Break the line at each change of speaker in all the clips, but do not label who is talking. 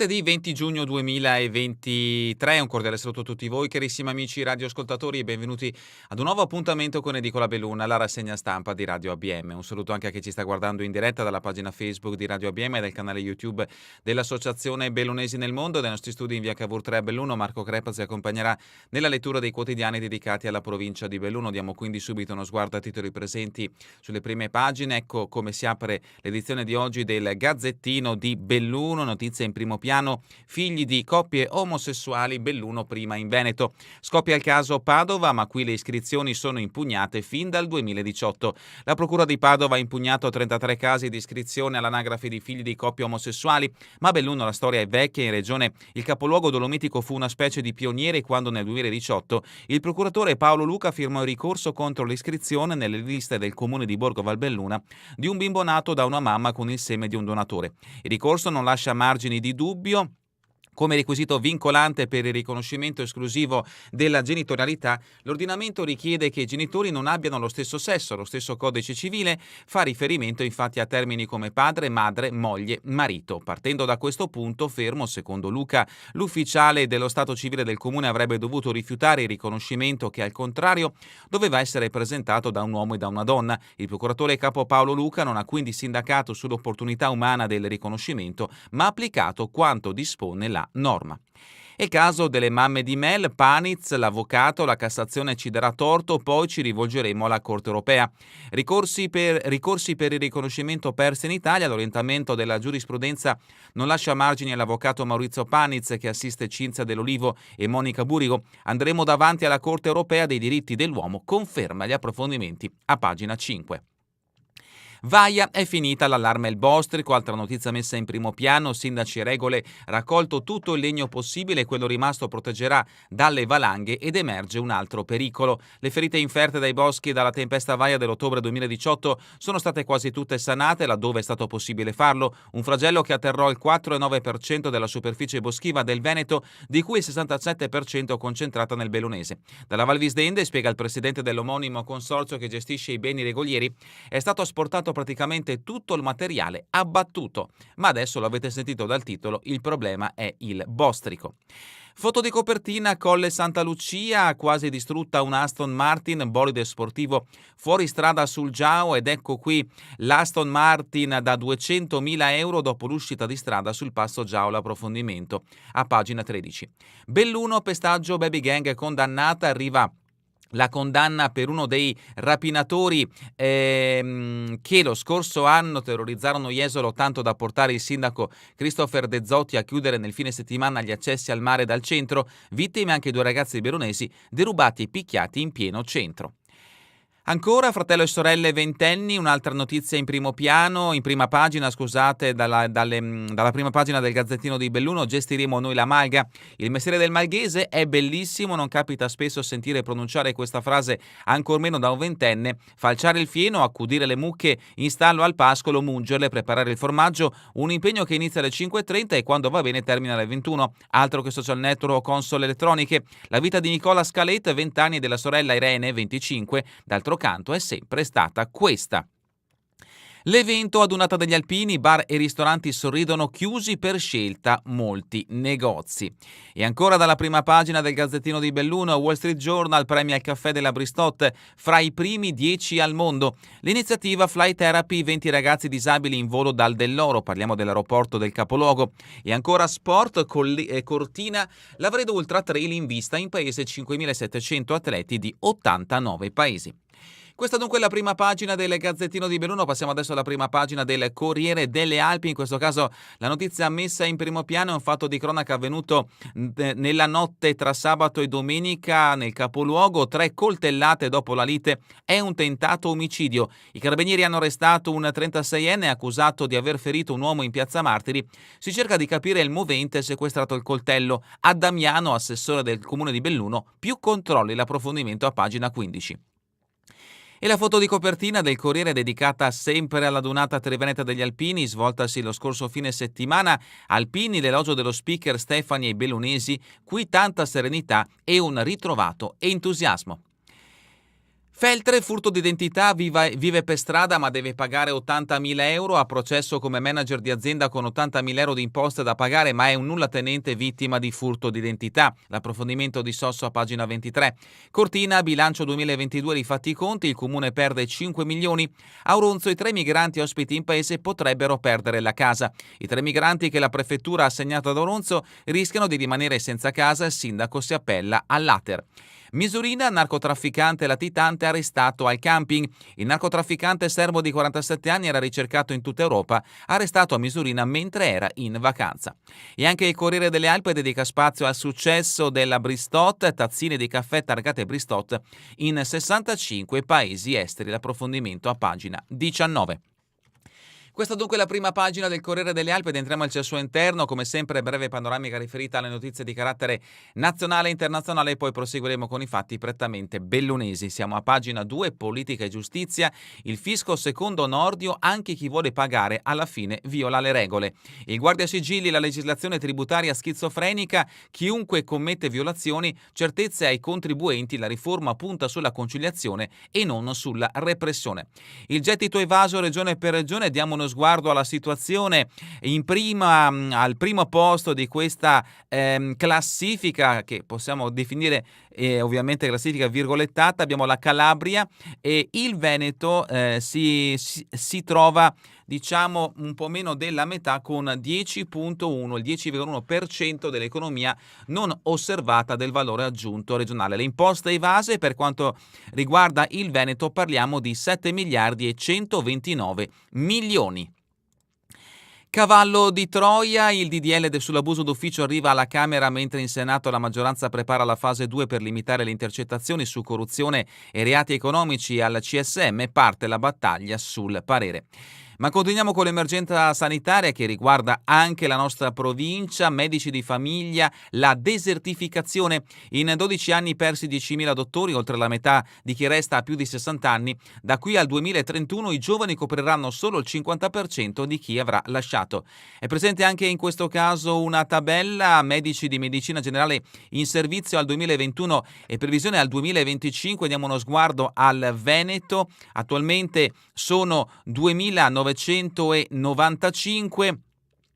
Martedì 20 giugno 2023, un cordiale saluto a tutti voi carissimi amici radioascoltatori e benvenuti ad un nuovo appuntamento con Edicola Beluna, la rassegna stampa di Radio ABM. Un saluto anche a chi ci sta guardando in diretta dalla pagina Facebook di Radio ABM e dal canale YouTube dell'Associazione Bellunesi nel Mondo. Dai nostri studi in via Cavour 3 a Belluno, Marco Crepa ci accompagnerà nella lettura dei quotidiani dedicati alla provincia di Belluno. Diamo quindi subito uno sguardo a titoli presenti sulle prime pagine. Ecco come si apre l'edizione di oggi del Gazzettino di Belluno, notizie in primo piano, figli di coppie omosessuali, Belluno prima in Veneto. Scoppia il caso Padova, ma qui le iscrizioni sono impugnate fin dal 2018. La procura di Padova ha impugnato 33 casi di iscrizione all'anagrafe di figli di coppie omosessuali, ma a Belluno la storia è vecchia. In regione il capoluogo dolomitico fu una specie di pioniere quando nel 2018 il procuratore Paolo Luca firmò il ricorso contro l'iscrizione nelle liste del comune di Borgo Valbelluna di un bimbo nato da una mamma con il seme di un donatore. Il ricorso non lascia margini di dubbio. Come requisito vincolante per il riconoscimento esclusivo della genitorialità, l'ordinamento richiede che i genitori non abbiano lo stesso sesso. Lo stesso codice civile fa riferimento infatti a termini come padre, madre, moglie, marito. Partendo da questo punto fermo, secondo Luca, l'ufficiale dello stato civile del comune avrebbe dovuto rifiutare il riconoscimento che al contrario doveva essere presentato da un uomo e da una donna. Il procuratore capo Paolo Luca non ha quindi sindacato sull'opportunità umana del riconoscimento, ma ha applicato quanto dispone la norma. E caso delle mamme di Mel, Paniz, l'avvocato, la Cassazione ci darà torto, poi ci rivolgeremo alla Corte Europea. Ricorsi per il riconoscimento persi in Italia, l'orientamento della giurisprudenza non lascia margini all'avvocato Maurizio Paniz che assiste Cinzia Dell'Olivo e Monica Burigo. Andremo davanti alla Corte Europea dei diritti dell'uomo, conferma gli approfondimenti a pagina 5. Vaia, è finita l'allarme il bostrico, altra notizia messa in primo piano, sindaci e regole, raccolto tutto il legno possibile, quello rimasto proteggerà dalle valanghe ed emerge un altro pericolo. Le ferite inferte dai boschi e dalla tempesta Vaia dell'ottobre 2018 sono state quasi tutte sanate laddove è stato possibile farlo, un flagello che atterrò il 4,9% della superficie boschiva del Veneto, di cui il 67% concentrata nel Bellunese. Dalla Val Visdende, spiega il presidente dell'omonimo consorzio che gestisce i beni regolieri, è stato asportato praticamente tutto il materiale abbattuto, ma adesso l'avete sentito dal titolo, il problema è il bostrico. Foto di copertina, Colle Santa Lucia, quasi distrutta una Aston Martin, bolide sportivo fuori strada sul Giao, ed ecco qui l'Aston Martin da 200.000 euro dopo l'uscita di strada sul passo Giao, l'approfondimento a pagina 13. Belluno, pestaggio baby gang condannata, arriva la condanna per uno dei rapinatori che lo scorso anno terrorizzarono Jesolo tanto da portare il sindaco Christopher De Zotti a chiudere nel fine settimana gli accessi al mare dal centro, vittime anche due ragazzi bellunesi derubati e picchiati in pieno centro. Ancora fratello e sorelle ventenni, un'altra notizia in prima pagina, dalla prima pagina del Gazzettino di Belluno, gestiremo noi la malga. Il mestiere del malghese è bellissimo, non capita spesso sentire pronunciare questa frase ancor meno da un ventenne. Falciare il fieno, accudire le mucche in stallo al pascolo, mungerle, preparare il formaggio, un impegno che inizia alle 5:30 e quando va bene termina alle 21. Altro che social network o console elettroniche. La vita di Nicola Scalet, 20 anni, e della sorella Irene, 25, d'altro canto è sempre stata questa. L'evento adunata degli alpini, bar e ristoranti sorridono, chiusi per scelta molti negozi. E ancora dalla prima pagina del Gazzettino di Belluno, Wall Street Journal premia il caffè della Bristol fra i primi 10 al mondo. L'iniziativa Fly Therapy, 20 ragazzi disabili in volo dal Dell'Oro, parliamo dell'aeroporto del capoluogo. E ancora sport, Cortina, l'Avredo Ultra Trail in vista in paese 5.700 atleti di 89 paesi. Questa dunque è la prima pagina del Gazzettino di Belluno. Passiamo adesso alla prima pagina del Corriere delle Alpi. In questo caso la notizia messa in primo piano è un fatto di cronaca avvenuto nella notte tra sabato e domenica nel capoluogo. 3 coltellate dopo la lite, è un tentato omicidio. I carabinieri hanno arrestato un 36enne accusato di aver ferito un uomo in piazza Martiri. Si cerca di capire il movente sequestrato il coltello. A Damiano, assessore del comune di Belluno, più controlli, l'approfondimento a pagina 15. E la foto di copertina del Corriere è dedicata sempre alla Dunata Triveneta degli Alpini, svoltasi lo scorso fine settimana. Alpini, l'elogio dello speaker Stefani ai bellunesi, qui tanta serenità e un ritrovato entusiasmo. Feltre, furto d'identità, vive per strada ma deve pagare 80.000 euro, a processo come manager di azienda con 80.000 euro di imposte da pagare, ma è un nullatenente vittima di furto d'identità. L'approfondimento di Sosso a pagina 23. Cortina, bilancio 2022 rifatti i conti, il comune perde 5 milioni. A Auronzo i 3 migranti ospiti in paese potrebbero perdere la casa. I 3 migranti che la prefettura ha assegnato ad Auronzo rischiano di rimanere senza casa, il sindaco si appella all'Ater. Misurina, narcotrafficante latitante arrestato al camping. Il narcotrafficante serbo di 47 anni era ricercato in tutta Europa, arrestato a Misurina mentre era in vacanza. E anche il Corriere delle Alpi dedica spazio al successo della Bristot, tazzine di caffè targate Bristot in 65 paesi esteri. L'approfondimento a pagina 19. Questa dunque è la prima pagina del Corriere delle Alpi ed entriamo al suo interno, come sempre breve panoramica riferita alle notizie di carattere nazionale e internazionale e poi proseguiremo con i fatti prettamente bellunesi. Siamo a pagina 2, politica e giustizia, il fisco secondo Nordio, anche chi vuole pagare alla fine viola le regole. Il guardasigilli, la legislazione tributaria schizofrenica, chiunque commette violazioni, certezze ai contribuenti, la riforma punta sulla conciliazione e non sulla repressione. Il gettito evaso regione per regione, diamo uno sguardo alla situazione al primo posto di questa classifica che possiamo definire ovviamente classifica virgolettata. Abbiamo la Calabria e il Veneto si trova diciamo un po' meno della metà con 10,1, il 10,1% dell'economia non osservata del valore aggiunto regionale. Le imposte evase per quanto riguarda il Veneto parliamo di 7 miliardi e 129 milioni. Cavallo di Troia, il DDL sull'abuso d'ufficio arriva alla Camera mentre in Senato la maggioranza prepara la fase 2 per limitare le intercettazioni su corruzione e reati economici. Al CSM parte la battaglia sul parere. Ma continuiamo con l'emergenza sanitaria che riguarda anche la nostra provincia, medici di famiglia, la desertificazione. In 12 anni persi 10.000 dottori, oltre la metà di chi resta ha più di 60 anni. Da qui al 2031 i giovani copriranno solo il 50% di chi avrà lasciato. È presente anche in questo caso una tabella, medici di medicina generale in servizio al 2021 e previsione al 2025. Diamo uno sguardo al Veneto, attualmente sono 2.995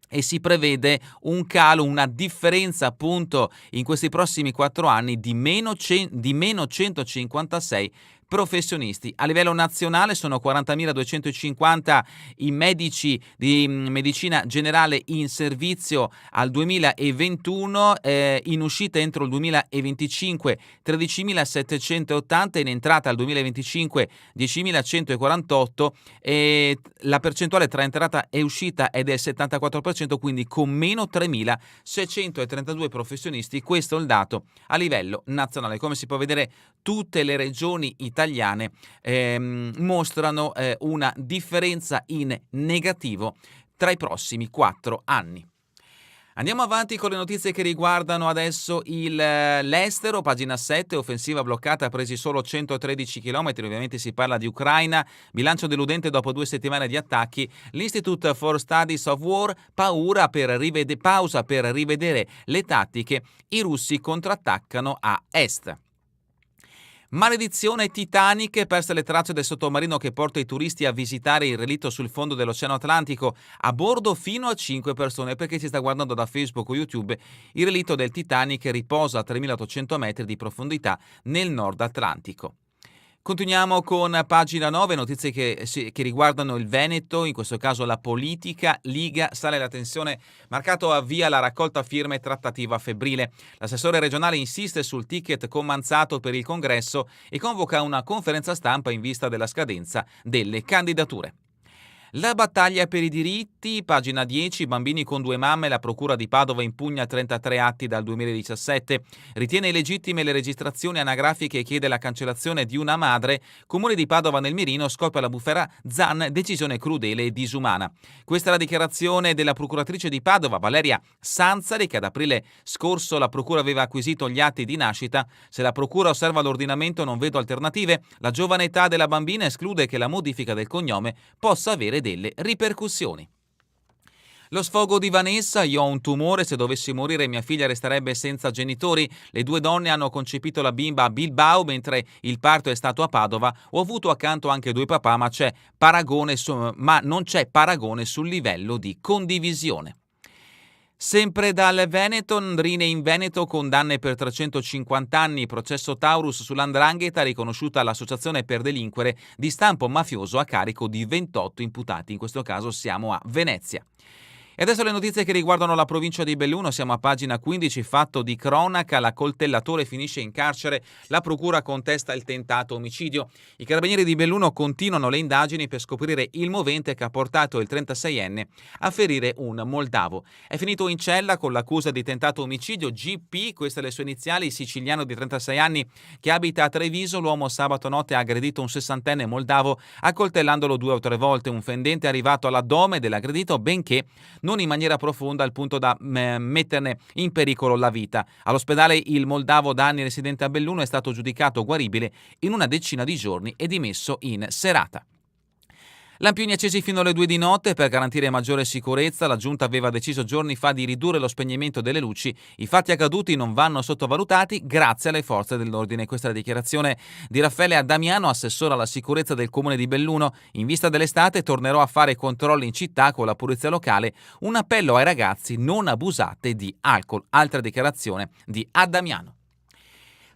e si prevede un calo, una differenza appunto in questi prossimi 4 anni di meno 156 professionisti. A livello nazionale sono 40.250 i medici di medicina generale in servizio al 2021, in uscita entro il 2025 13.780, in entrata al 2025 10.148 e la percentuale tra entrata e uscita è del 74%, quindi con meno 3.632 professionisti. Questo è il dato a livello nazionale. Come si può vedere, tutte le regioni italiane mostrano una differenza in negativo tra i prossimi 4 anni. Andiamo avanti con le notizie che riguardano adesso l'estero, pagina 7, offensiva bloccata, presi solo 113 km, ovviamente si parla di Ucraina, bilancio deludente dopo 2 settimane di attacchi, l'Institute for Studies of War, pausa per rivedere le tattiche, i russi contrattaccano a est. Maledizione Titanic, perse le tracce del sottomarino che porta i turisti a visitare il relitto sul fondo dell'Oceano Atlantico, a bordo fino a 5 persone. Per chi si sta guardando da Facebook o YouTube, il relitto del Titanic riposa a 3.800 metri di profondità nel Nord Atlantico. Continuiamo con pagina 9, notizie che riguardano il Veneto, in questo caso la politica, Liga, sale la tensione, marcato avvia la raccolta firme trattativa febbrile. L'assessore regionale insiste sul ticket comanzato per il congresso e convoca una conferenza stampa in vista della scadenza delle candidature. La battaglia per i diritti, pagina 10, bambini con 2 mamme, la procura di Padova impugna 33 atti dal 2017, ritiene illegittime le registrazioni anagrafiche e chiede la cancellazione di una madre, comune di Padova nel mirino, scoppia la bufera Zan, decisione crudele e disumana. Questa è la dichiarazione della procuratrice di Padova, Valeria Sanzari, che ad aprile scorso la procura aveva acquisito gli atti di nascita. Se la procura osserva l'ordinamento non vedo alternative, la giovane età della bambina esclude che la modifica del cognome possa avere delle ripercussioni. Lo sfogo di Vanessa: io ho un tumore, se dovessi morire mia figlia resterebbe senza genitori. Le due donne hanno concepito la bimba a Bilbao mentre il parto è stato a Padova. Ho avuto accanto anche due papà, ma non c'è paragone sul livello di condivisione. Sempre dal Veneto, Ndrine in Veneto, condanne per 350 anni, processo Taurus sull''ndrangheta, riconosciuta l'associazione per delinquere di stampo mafioso a carico di 28 imputati, in questo caso siamo a Venezia. E adesso le notizie che riguardano la provincia di Belluno, siamo a pagina 15, fatto di cronaca, l'accoltellatore finisce in carcere, la procura contesta il tentato omicidio. I carabinieri di Belluno continuano le indagini per scoprire il movente che ha portato il 36enne a ferire un moldavo. È finito in cella con l'accusa di tentato omicidio. GP, queste le sue iniziali, siciliano di 36 anni che abita a Treviso. L'uomo sabato notte ha aggredito un 60enne moldavo accoltellandolo 2 o 3 volte. Un fendente è arrivato all'addome dell'aggredito, benché non in maniera profonda al punto da metterne in pericolo la vita. All'ospedale il moldavo, da anni residente a Belluno, è stato giudicato guaribile in una decina di giorni e dimesso in serata. Lampioni accesi fino alle 2 di notte per garantire maggiore sicurezza. La Giunta aveva deciso giorni fa di ridurre lo spegnimento delle luci. I fatti accaduti non vanno sottovalutati grazie alle forze dell'ordine. Questa è la dichiarazione di Raffaele Addamiano, assessore alla sicurezza del comune di Belluno. In vista dell'estate tornerò a fare controlli in città con la polizia locale. Un appello ai ragazzi: non abusate di alcol. Altra dichiarazione di Addamiano.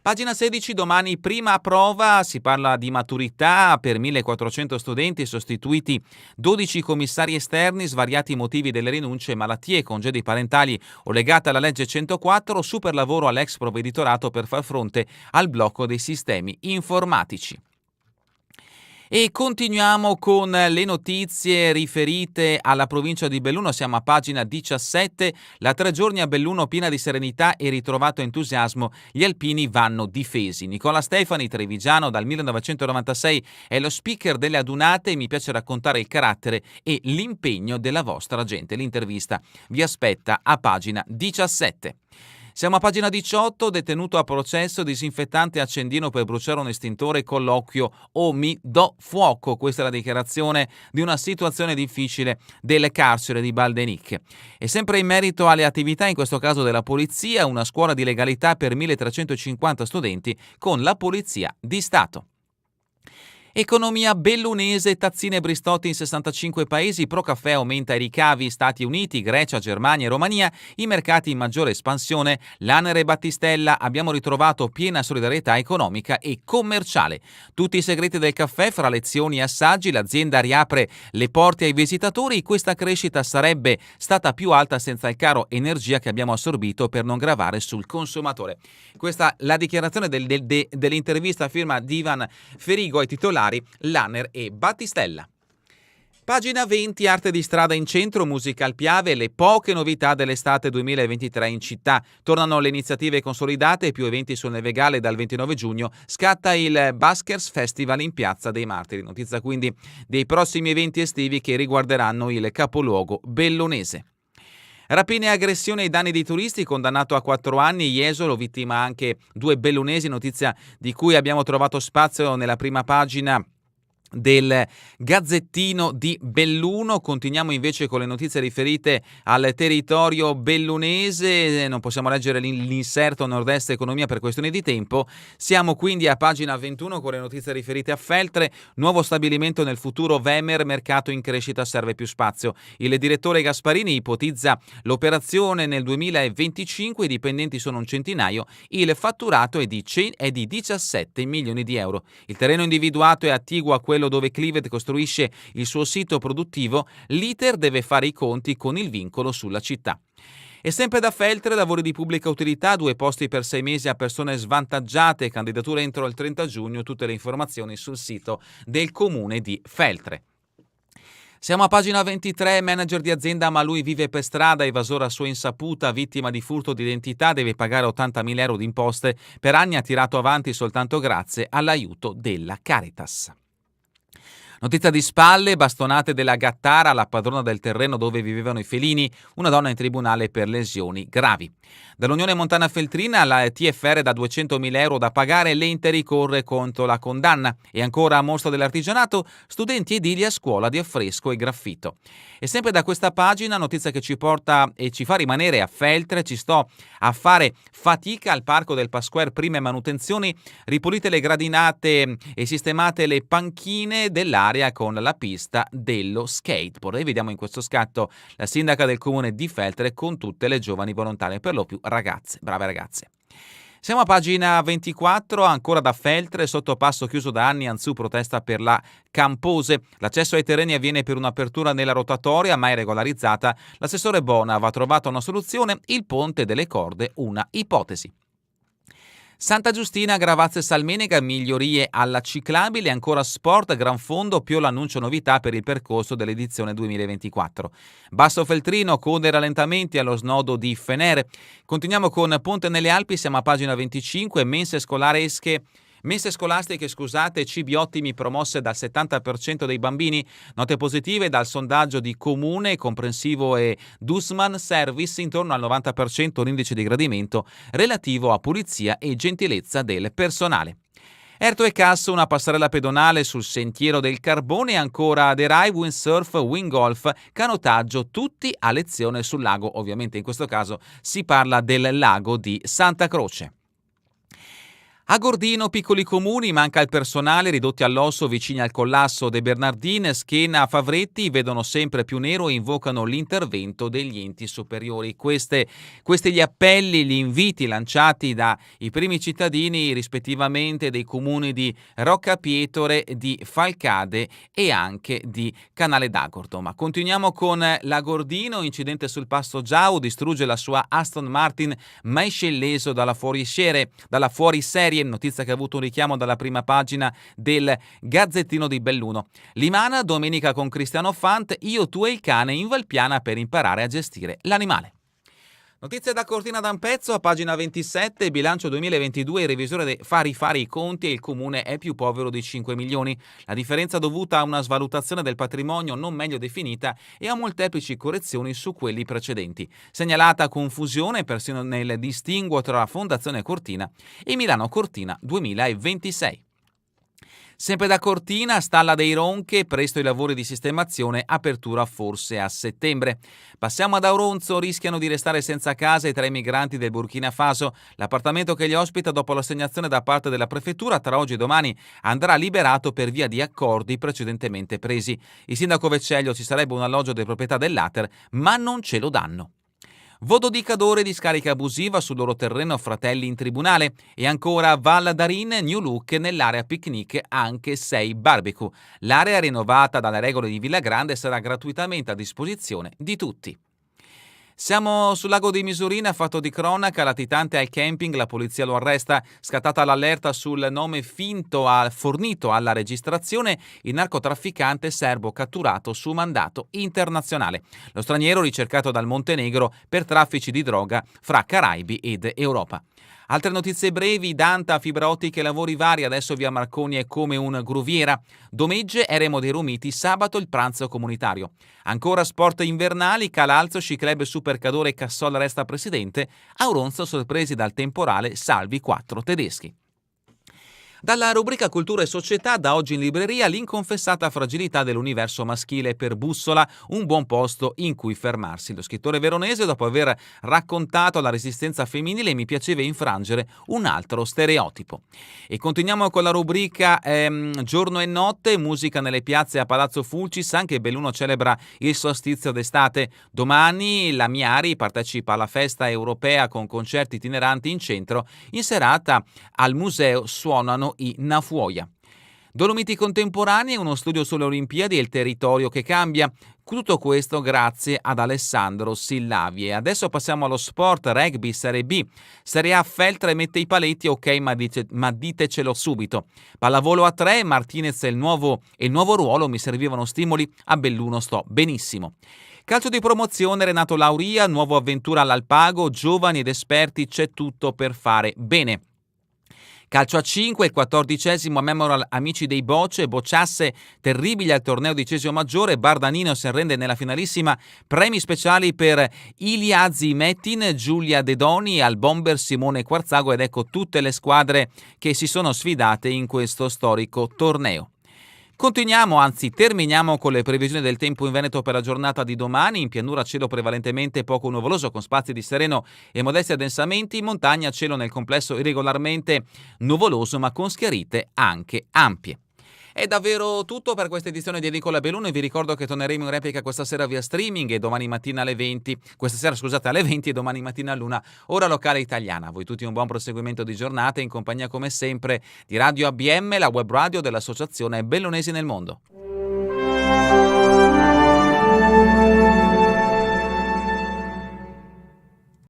Pagina 16, domani prima prova, si parla di maturità per 1400 studenti, sostituiti 12 commissari esterni, svariati motivi delle rinunce, malattie, congedi parentali o legate alla legge 104, super lavoro all'ex provveditorato per far fronte al blocco dei sistemi informatici. E continuiamo con le notizie riferite alla provincia di Belluno, siamo a pagina 17, la 3 giorni a Belluno piena di serenità e ritrovato entusiasmo, gli alpini vanno difesi. Nicola Stefani, trevigiano dal 1996, è lo speaker delle adunate. Mi piace raccontare il carattere e l'impegno della vostra gente. L'intervista vi aspetta a pagina 17. Siamo a pagina 18, detenuto a processo, disinfettante accendino per bruciare un estintore, colloquio o mi do fuoco. Questa è la dichiarazione di una situazione difficile del carcere di Baldenic. E sempre in merito alle attività, in questo caso della polizia, una scuola di legalità per 1350 studenti con la Polizia di Stato. Economia bellunese, tazzine Bristotti in 65 paesi, Procaffè aumenta i ricavi, Stati Uniti, Grecia, Germania e Romania, i mercati in maggiore espansione, l'Aner e Battistella, abbiamo ritrovato piena solidarietà economica e commerciale. Tutti i segreti del caffè, fra lezioni e assaggi, l'azienda riapre le porte ai visitatori, questa crescita sarebbe stata più alta senza il caro energia che abbiamo assorbito per non gravare sul consumatore. Questa la dichiarazione dell'intervista a firma di Ivan Ferigo ai titolari Lanner e Battistella. Pagina 20, arte di strada in centro, musica al Piave, le poche novità dell'estate 2023 in città. Tornano le iniziative consolidate, più eventi sul Nevegale dal 29 giugno, scatta il Baskers Festival in Piazza dei Martiri. Notizia quindi dei prossimi eventi estivi che riguarderanno il capoluogo bellunese. Rapine e aggressione ai danni di turisti, condannato a 4 anni, Jesolo, vittima anche 2 bellunesi, notizia di cui abbiamo trovato spazio nella prima pagina del Gazzettino di Belluno. Continuiamo invece con le notizie riferite al territorio bellunese, non possiamo leggere l'inserto Nord-Est Economia per questioni di tempo. Siamo quindi a pagina 21 con le notizie riferite a Feltre, nuovo stabilimento nel futuro Vemer, mercato in crescita, serve più spazio. Il direttore Gasparini ipotizza l'operazione nel 2025, i dipendenti sono un centinaio, il fatturato è di 17 milioni di euro. Il terreno individuato è attiguo a quello dove Clivet costruisce il suo sito produttivo, l'iter deve fare i conti con il vincolo sulla città. E sempre da Feltre, lavori di pubblica utilità, 2 posti per 6 mesi a persone svantaggiate, candidature entro il 30 giugno, tutte le informazioni sul sito del comune di Feltre. Siamo a pagina 23, manager di azienda ma lui vive per strada, evasore a sua insaputa, vittima di furto d'identità, deve pagare 80.000 euro di imposte, per anni ha tirato avanti soltanto grazie all'aiuto della Caritas. Notizia di spalle, bastonate della Gattara alla padrona del terreno dove vivevano i felini, una donna in tribunale per lesioni gravi. Dall'Unione Montana Feltrina alla TFR da 200.000 euro da pagare, l'ente ricorre contro la condanna. E ancora a Mostra dell'Artigianato, studenti edili a scuola di affresco e graffito. E sempre da questa pagina, notizia che ci porta e ci fa rimanere a Feltre, ci sto a fare fatica al Parco del Pasquer, prime manutenzioni, ripulite le gradinate e sistemate le panchine dell'area con la pista dello skateboard. E vediamo in questo scatto la sindaca del comune di Feltre con tutte le giovani volontarie, per lo più ragazze, brave ragazze. Siamo a pagina 24, ancora da Feltre, sottopasso chiuso da anni, Anzù protesta per la Campose. L'accesso ai terreni avviene per un'apertura nella rotatoria, mai regolarizzata. L'assessore Bona va trovata una soluzione, il ponte delle corde una ipotesi. Santa Giustina, Gravazze Salmenega, migliorie alla ciclabile, ancora sport, gran fondo, più l'annuncio novità per il percorso dell'edizione 2024. Basso Feltrino, code e rallentamenti allo snodo di Fenere. Continuiamo con Ponte nelle Alpi, siamo a pagina 25, mense scolastiche, cibi ottimi promosse dal 70% dei bambini, note positive dal sondaggio di Comune, Comprensivo e Dussman Service, intorno al 90% l'indice di gradimento relativo a pulizia e gentilezza del personale. Erto e Casso, una passerella pedonale sul sentiero del Carbone, ancora The Rai, windsurf, windgolf, canottaggio, tutti a lezione sul lago. Ovviamente in questo caso si parla del lago di Santa Croce. A Gordino, piccoli comuni, manca il personale, ridotti all'osso vicini al collasso. De Bernardin, Schena, Favretti vedono sempre più nero e invocano l'intervento degli enti superiori. Questi gli appelli, gli inviti lanciati dai primi cittadini rispettivamente dei comuni di Roccapietore, di Falcade e anche di Canale d'Agordo. Ma continuiamo con la Gordino, incidente sul Passo Giau, distrugge la sua Aston Martin ma esce illeso dalla fuoriserie, notizia che ha avuto un richiamo dalla prima pagina del Gazzettino di Belluno. Limana, domenica con Cristiano Fant, io, tu e il cane in Valpiana per imparare a gestire l'animale. Notizia da Cortina d'Ampezzo, a pagina 27, bilancio 2022, il revisore fa rifare i conti e il comune è più povero di 5 milioni. La differenza dovuta a una svalutazione del patrimonio non meglio definita e a molteplici correzioni su quelli precedenti. Segnalata confusione persino nel distinguo tra Fondazione Cortina e Milano Cortina 2026. Sempre da Cortina, Stalla dei Ronche, presto i lavori di sistemazione, apertura forse a settembre. Passiamo ad Auronzo, rischiano di restare senza casa i 3 migranti del Burkina Faso. L'appartamento che li ospita dopo l'assegnazione da parte della prefettura tra oggi e domani andrà liberato per via di accordi precedentemente presi. Il sindaco Vecellio ci sarebbe un alloggio di proprietà dell'Ater, ma non ce lo danno. Vodo di Cadore, discarica abusiva sul loro terreno, fratelli in tribunale. E ancora Val d'Arin, new look nell'area picnic, anche 6 barbecue. L'area rinnovata dalle regole di Villa Grande sarà gratuitamente a disposizione di tutti. Siamo sul lago di Misurina, fatto di cronaca, latitante al camping, la polizia lo arresta, scattata l'allerta sul nome finto fornito alla registrazione, il narcotrafficante serbo catturato su mandato internazionale. Lo straniero ricercato dal Montenegro per traffici di droga fra Caraibi ed Europa. Altre notizie brevi, Danta, fibra ottica e lavori vari, adesso via Marconi è come un gruviera. Domegge, Eremo dei Romiti, sabato il pranzo comunitario. Ancora sport invernali, Calalzo, Sci Club Supercadore, Cassol resta presidente, Auronzo sorpresi dal temporale, salvi 4 tedeschi. Dalla rubrica Cultura e Società, da oggi in libreria, l'inconfessata fragilità dell'universo maschile per Bussola, un buon posto in cui fermarsi. Lo scrittore veronese, dopo aver raccontato la resistenza femminile, mi piaceva infrangere un altro stereotipo. E continuiamo con la rubrica Giorno e Notte, musica nelle piazze a Palazzo Fulcis, anche Belluno celebra il solstizio d'estate. Domani la Miari partecipa alla festa europea con concerti itineranti in centro, in serata al museo suonano i Nafuoia. Dolomiti contemporanei, uno studio sulle Olimpiadi e il territorio che cambia. Tutto questo grazie ad Alessandro Sillavi. E adesso passiamo allo sport, rugby, Serie B. Serie A, Feltre mette i paletti, ok, ma ditecelo subito. Pallavolo a 3, Martinez e il nuovo ruolo, mi servivano stimoli, a Belluno sto benissimo. Calcio di promozione, Renato Lauria, nuova avventura all'Alpago, giovani ed esperti, c'è tutto per fare bene. Calcio a 5, il 14° Memorial Amici dei Bocciasse terribili al torneo di Cesio Maggiore, Bardanino si arrende nella finalissima, premi speciali per Iliazzi Mettin, Giulia Dedoni, al bomber Simone Quarzago, ed ecco tutte le squadre che si sono sfidate in questo storico torneo. Continuiamo, anzi terminiamo con le previsioni del tempo in Veneto per la giornata di domani. In pianura cielo prevalentemente poco nuvoloso con spazi di sereno e modesti addensamenti, in montagna cielo nel complesso irregolarmente nuvoloso ma con schiarite anche ampie. È davvero tutto per questa edizione di Edicola Belluno e vi ricordo che torneremo in replica questa sera via streaming e domani mattina alle 20, questa sera scusate alle 20 e domani mattina all'1, ora locale italiana. A voi tutti un buon proseguimento di giornata in compagnia come sempre di Radio ABM, la web radio dell'Associazione Bellunesi nel Mondo.